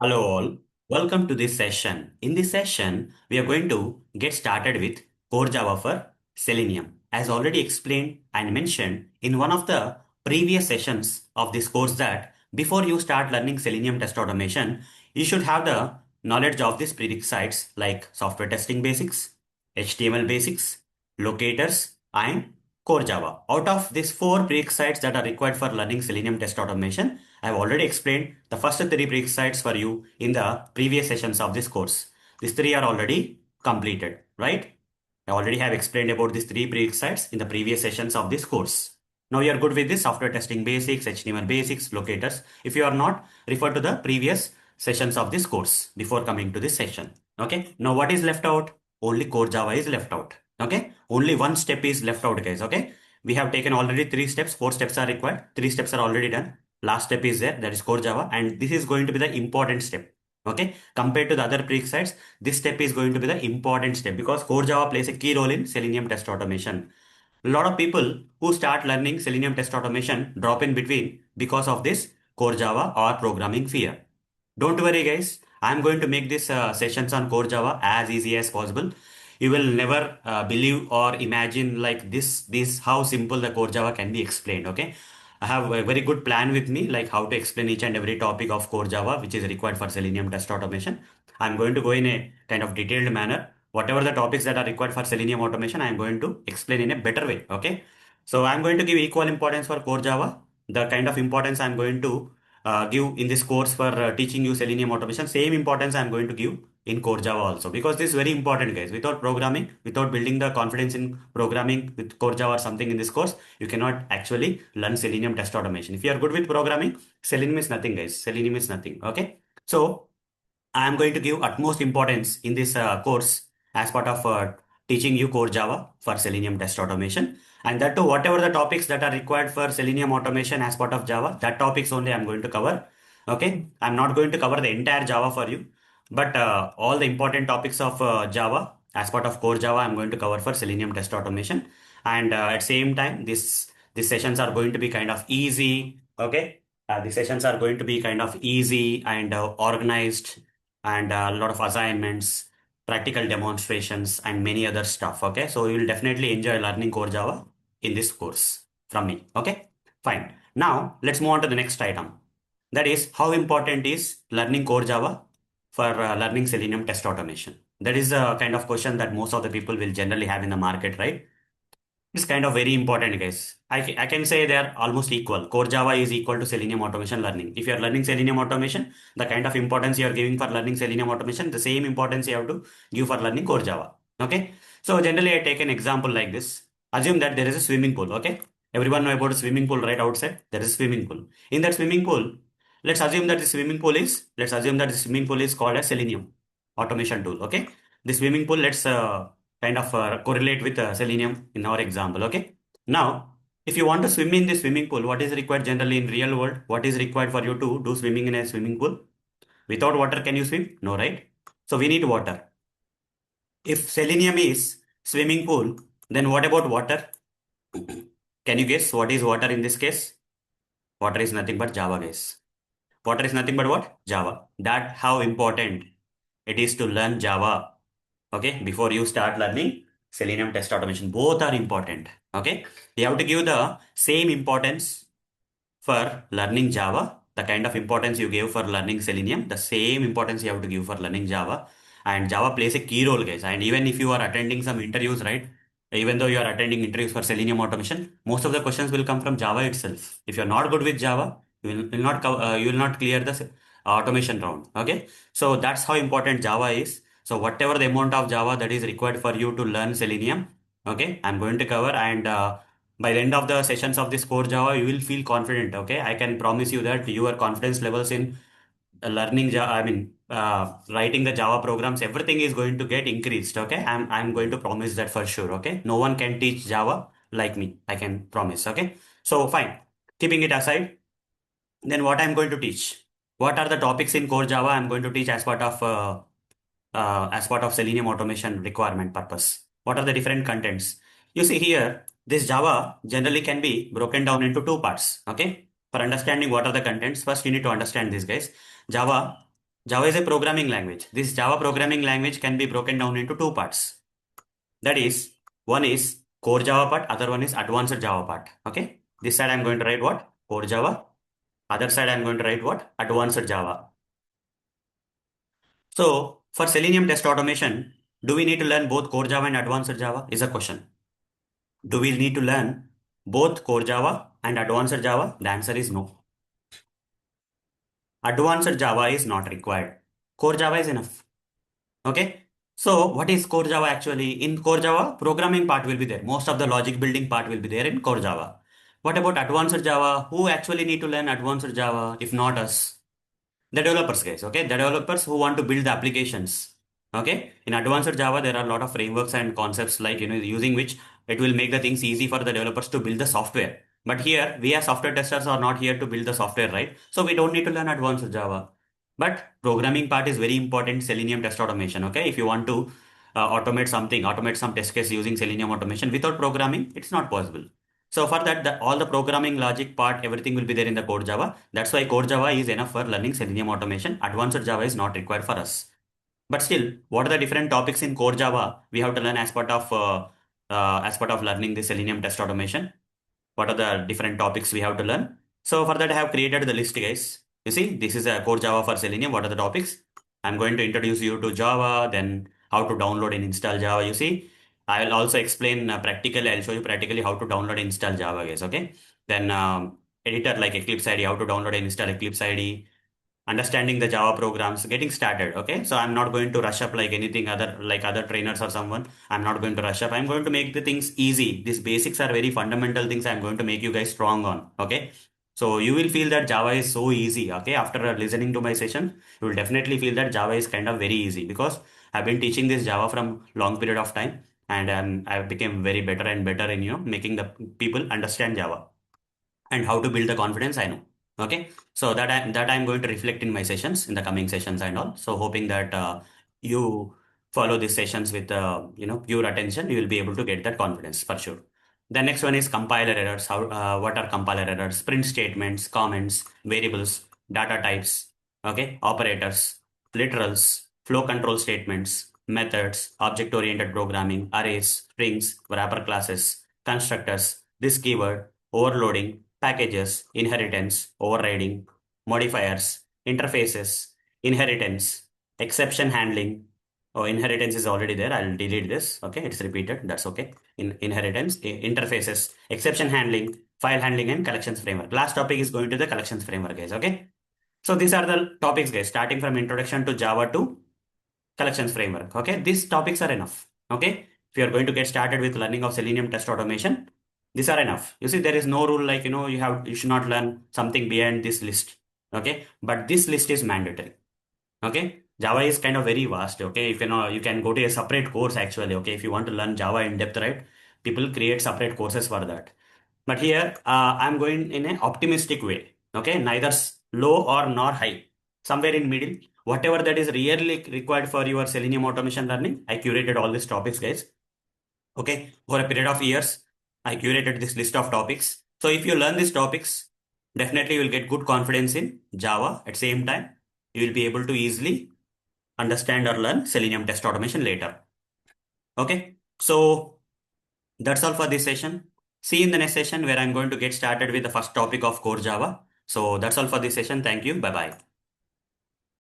Hello all, welcome to this session. In this session, we are going to get started with Core Java for Selenium. As already explained and mentioned in one of the previous sessions of this course that before you start learning Selenium test automation, you should have the knowledge of these prerequisites like software testing basics, HTML basics, locators, and Core Java. Out of these four prerequisites that are required for learning Selenium test automation, I have already explained the first three prerequisites for you in the previous sessions of this course. These three are already completed, right? I already have explained about these three prerequisites in the previous sessions of this course. Now you are good with this software testing basics, HTML basics, locators. If you are not, refer to the previous sessions of this course before coming to this session. Okay. Now what is left out? Only core Java is left out. Okay. Only one step is left out, guys. Okay. We have taken already three steps. Four steps are required. Three steps are already done. Last step is there, that is core Java, and this is going to be the important step. Okay. Compared to the other prerequisites, this step is going to be the important step because core Java plays a key role in Selenium test automation. A lot of people who start learning Selenium test automation drop in between because of this core Java or programming fear. Don't worry, guys. I'm going to make these sessions on core Java as easy as possible. You will never believe or imagine like this how simple the core Java can be explained. Okay. I have a very good plan with me, like how to explain each and every topic of core Java, which is required for Selenium test automation. I'm going to go in a kind of detailed manner. Whatever the topics that are required for Selenium automation, I'm going to explain in a better way. Okay. So I'm going to give equal importance for core Java. The kind of importance I'm going to give in this course for teaching you Selenium automation, same importance I'm going to give in core Java also, because this is very important, guys. Without programming, without building the confidence in programming with core Java or something in this course, you cannot actually learn Selenium test automation. If you are good with programming, Selenium is nothing, guys. Selenium is nothing. Okay. So I am going to give utmost importance in this course as part of teaching you core Java for Selenium test automation. And that too, whatever the topics that are required for Selenium automation as part of Java, that topics only I'm going to cover. Okay. I'm not going to cover the entire Java for you, but all the important topics of Java as part of core Java, I'm going to cover for Selenium test automation. And at same time, these sessions are going to be kind of easy. Okay. The sessions are going to be kind of easy and organized, and a lot of assignments, practical demonstrations, and many other stuff. Okay, so you will definitely enjoy learning core Java in this course from me. Okay, fine. Now let's move on to the next item. That is how important is learning core Java for learning Selenium test automation. That is a kind of question that most of the people will generally have in the market, right? It's kind of very important, guys. I can say they're almost equal. Core Java is equal to Selenium automation learning. If you're learning Selenium automation, the kind of importance you're giving for learning Selenium automation, the same importance you have to give for learning Core Java. Okay. So generally, I take an example like this. Assume that there is a swimming pool. Okay. Everyone know about a swimming pool, right? Outside, there is a swimming pool. In that swimming pool, let's assume that the swimming pool is called a Selenium automation tool. Okay. The swimming pool, let's kind of correlate with selenium in our example. Okay. Now, if you want to swim in the swimming pool, what is required generally in real world? What is required for you to do swimming in a swimming pool? Without water, can you swim? No, right? So we need water. If selenium is swimming pool, then what about water? Can you guess what is water in this case? Water is nothing but Java, guys. Water is nothing but what? Java. That how important it is to learn Java. Okay, before you start learning Selenium test automation, both are important. Okay, you have to give the same importance for learning Java, the kind of importance you gave for learning Selenium, the same importance you have to give for learning Java. And Java plays a key role, guys. And even if you are attending some interviews, right? Even though you are attending interviews for Selenium automation, most of the questions will come from Java itself. If you're not good with Java, you will not clear the automation round. Okay, so that's how important Java is. So whatever the amount of Java that is required for you to learn Selenium, okay, I'm going to cover, and by the end of the sessions of this core Java, you will feel confident. Okay, I can promise you that your confidence levels in learning Java, writing the Java programs, everything is going to get increased. Okay, I'm going to promise that for sure. Okay, no one can teach Java like me. I can promise. Okay, so fine. Keeping it aside, then what I'm going to teach? What are the topics in core Java I'm going to teach as part of Selenium automation requirement purpose? What are the different contents? You see here, this Java generally can be broken down into two parts. Okay. For understanding what are the contents, first you need to understand this, guys. Java Java is a programming language. This Java programming language can be broken down into two parts. That is, one is core Java part, other one is advanced Java part. Okay. This side I'm going to write what? Core Java. Other side I'm going to write what? Advanced Java. So for Selenium test automation, do we need to learn both core Java and advanced Java? Is a question. Do we need to learn both core Java and advanced Java? The answer is no. Advanced Java is not required. Core Java is enough. Okay. So what is core Java actually? In core Java, programming part will be there. Most of the logic building part will be there in core Java. What about advanced Java? Who actually need to learn advanced Java if not us? The developers, guys. Okay. The developers who want to build the applications. Okay. In advanced Java, there are a lot of frameworks and concepts like, using which it will make the things easy for the developers to build the software. But here, we as software testers are not here to build the software, right? So we don't need to learn advanced Java. But programming part is very important. Selenium test automation. Okay. If you want to automate something, automate some test case using Selenium automation without programming, it's not possible. So for that, all the programming logic part, everything will be there in the core Java. That's why core Java is enough for learning Selenium automation. Advanced Java is not required for us. But still, what are the different topics in core Java we have to learn as part of learning the Selenium test automation? What are the different topics we have to learn? So for that, I have created the list, guys. You see, this is a core Java for Selenium. What are the topics? I'm going to introduce you to Java, then how to download and install Java. You see, I will also explain practically. I'll show you practically how to download and install Java, guys. Okay. Then editor like Eclipse IDE, how to download and install Eclipse IDE, understanding the Java programs, getting started. Okay. So I'm not going to rush up like anything other, like other trainers or someone. I'm not going to rush up. I'm going to make the things easy. These basics are very fundamental things I'm going to make you guys strong on. Okay. So you will feel that Java is so easy. Okay. After listening to my session, you will definitely feel that Java is kind of very easy because I've been teaching this Java from long period of time and I've become very better and better in, making the people understand Java and how to build the confidence. I know. Okay. So I'm going to reflect in my sessions in the coming sessions and all. So hoping that you follow these sessions with pure attention, you will be able to get that confidence for sure. The next one is compiler errors. How what are compiler errors? Print statements, comments, variables, data types, okay, operators, literals, flow control statements, methods, object oriented programming, arrays, strings, wrapper classes, constructors, this keyword, overloading, packages, inheritance, overriding, modifiers, interfaces, inheritance, exception handling. Oh, inheritance is already there. I'll delete this. Okay, it's repeated. That's okay. Inheritance, interfaces, exception handling, file handling, and collections framework. Last topic is going to the collections framework, guys. Okay. So these are the topics, guys, starting from introduction to Java to collections framework. Okay, these topics are enough. Okay, if you are going to get started with learning of Selenium test automation, these are enough. You see, there is no rule like you should not learn something beyond this list. Okay, but this list is mandatory. Okay, Java is kind of very vast. Okay, if you can go to a separate course actually. Okay, if you want to learn Java in depth, right? People create separate courses for that. But here, I'm going in an optimistic way. Okay, neither low or nor high, somewhere in middle. Whatever that is really required for your Selenium automation learning, I curated all these topics, guys. Okay, for a period of years, I curated this list of topics. So if you learn these topics, definitely you will get good confidence in Java. At same time, you will be able to easily understand or learn Selenium test automation later. Okay, so that's all for this session. See you in the next session where I'm going to get started with the first topic of core Java. So that's all for this session. Thank you. Bye bye.